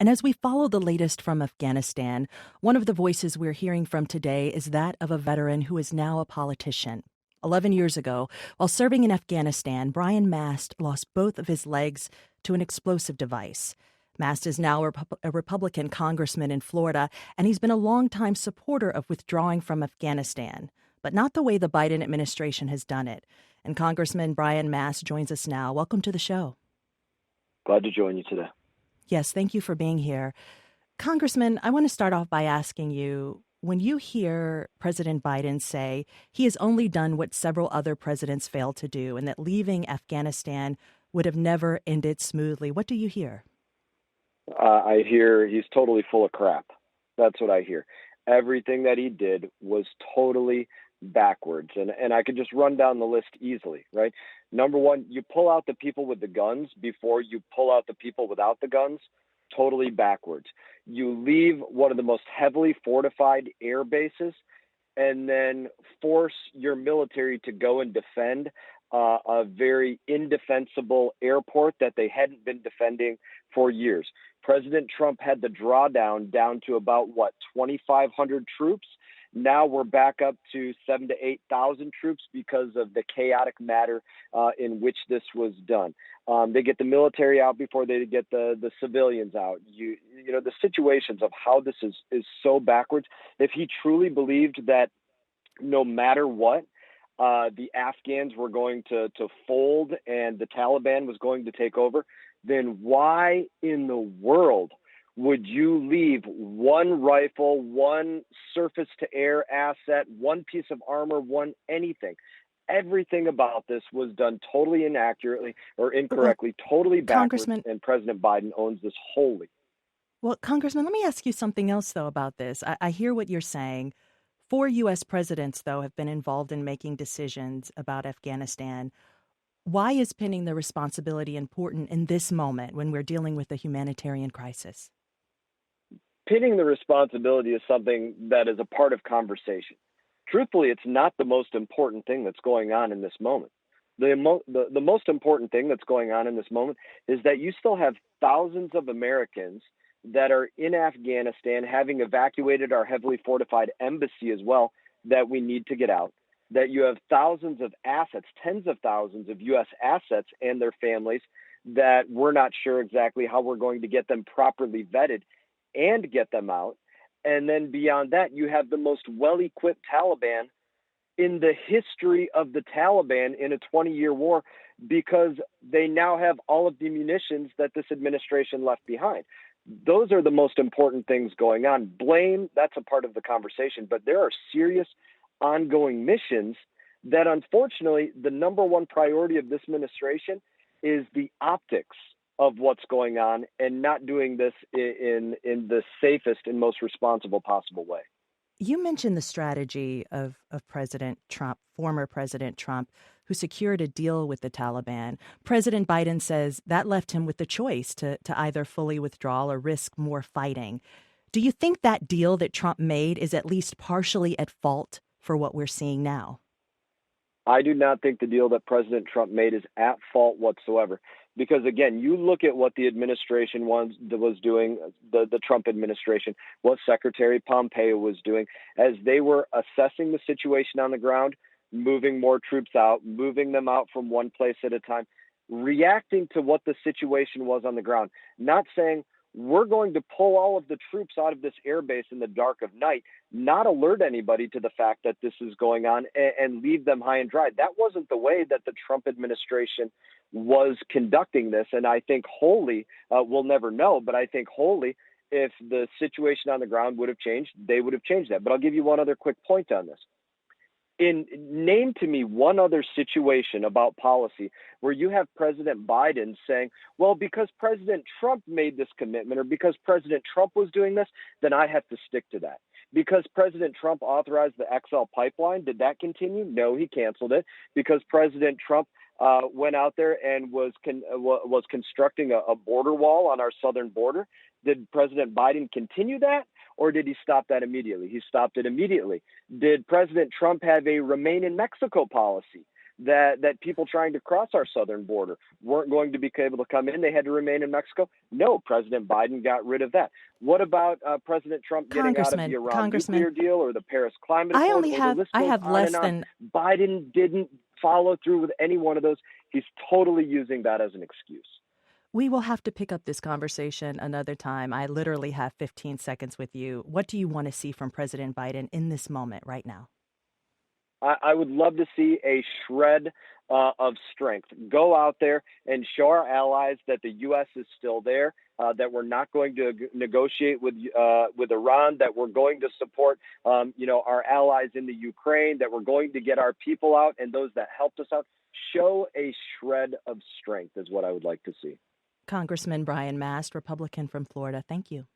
And as we follow the latest from Afghanistan, one of the voices we're hearing from today is that of a veteran who is now a politician. 11 years ago, while serving in Afghanistan, Brian Mast lost both of his legs to an explosive device. Mast is now a Republican congressman in Florida, and he's been a longtime supporter of withdrawing from Afghanistan, but not the way the Biden administration has done it. And Congressman Brian Mast joins us now. Welcome to the show. Glad to join you today. Yes, thank you for being here. Congressman, I want to start off by asking you, when you hear President Biden say he has only done what several other presidents failed to do and that leaving Afghanistan would have never ended smoothly, what do you hear? I hear he's totally full of crap. That's what I hear. Everything that he did was totally backwards. And I could just run down the list easily, right? Number one, you pull out the people with the guns before you pull out the people without the guns. Totally backwards. You leave one of the most heavily fortified air bases and then force your military to go and defend a very indefensible airport that they hadn't been defending for years. President Trump had the drawdown down to about, 2,500 troops. Now we're back up to 7,000 to 8,000 troops because of the chaotic manner in which this was done. They get the military out before they get the civilians out. You know, the situations of how this is so backwards. If he truly believed that no matter what, the Afghans were going to fold and the Taliban was going to take over, then why in the world would you leave one rifle, one surface-to-air asset, one piece of armor, one anything? Everything about this was done totally inaccurately or incorrectly, totally backwards, and President Biden owns this wholly. Well, Congressman, let me ask you something else, though, about this. I hear what you're saying. 4 U.S. presidents, though, have been involved in making decisions about Afghanistan. Why is pinning the responsibility important in this moment when we're dealing with a humanitarian crisis? Pinning the responsibility is something that is a part of conversation. Truthfully, it's not the most important thing that's going on in this moment. The most important thing that's going on in this moment is that you still have thousands of Americans that are in Afghanistan, having evacuated our heavily fortified embassy as well, that we need to get out. That you have thousands of assets, tens of thousands of U.S. assets and their families that we're not sure exactly how we're going to get them properly vetted and get them out. And then beyond that, you have the most well-equipped Taliban in the history of the Taliban in a 20-year war because they now have all of the munitions that this administration left behind. Those are the most important things going on. Blame, that's a part of the conversation, but there are serious ongoing missions that unfortunately the number one priority of this administration is the optics of what's going on and not doing this in the safest and most responsible possible way. You mentioned the strategy of President Trump, former President Trump, who secured a deal with the Taliban. President Biden says that left him with the choice to either fully withdraw or risk more fighting. Do you think that deal that Trump made is at least partially at fault for what we're seeing now? I do not think the deal that President Trump made is at fault whatsoever. Because, again, you look at what the administration was doing, the Trump administration, what Secretary Pompeo was doing, as they were assessing the situation on the ground, moving more troops out, moving them out from one place at a time, reacting to what the situation was on the ground, not saying, we're going to pull all of the troops out of this airbase in the dark of night, not alert anybody to the fact that this is going on and leave them high and dry. That wasn't the way that the Trump administration was conducting this. And I think wholly, we'll never know, but I think wholly, if the situation on the ground would have changed, they would have changed that. But I'll give you one other quick point on this. Name to me one other situation about policy where you have President Biden saying, well, because President Trump made this commitment or because President Trump was doing this, then I have to stick to that. Because President Trump authorized the XL pipeline, did that continue? No, he canceled it. Because President Trump went out there and was constructing a border wall on our southern border, did President Biden continue that? Or did he stop that immediately? He stopped it immediately. Did President Trump have a remain in Mexico policy that people trying to cross our southern border weren't going to be able to come in. They had to remain in Mexico. No, President Biden got rid of that. What about President Trump getting out of the Iran nuclear deal or the Paris Climate Accord, or the list goes on and on? Biden didn't follow through with any one of those. He's totally using that as an excuse. We will have to pick up this conversation another time. I literally have 15 seconds with you. What do you want to see from President Biden in this moment right now? I would love to see a shred of strength. Go out there and show our allies that the U.S. is still there, that we're not going to negotiate with Iran, that we're going to support, our allies in the Ukraine, that we're going to get our people out and those that helped us out. Show a shred of strength is what I would like to see. Congressman Brian Mast, Republican from Florida. Thank you.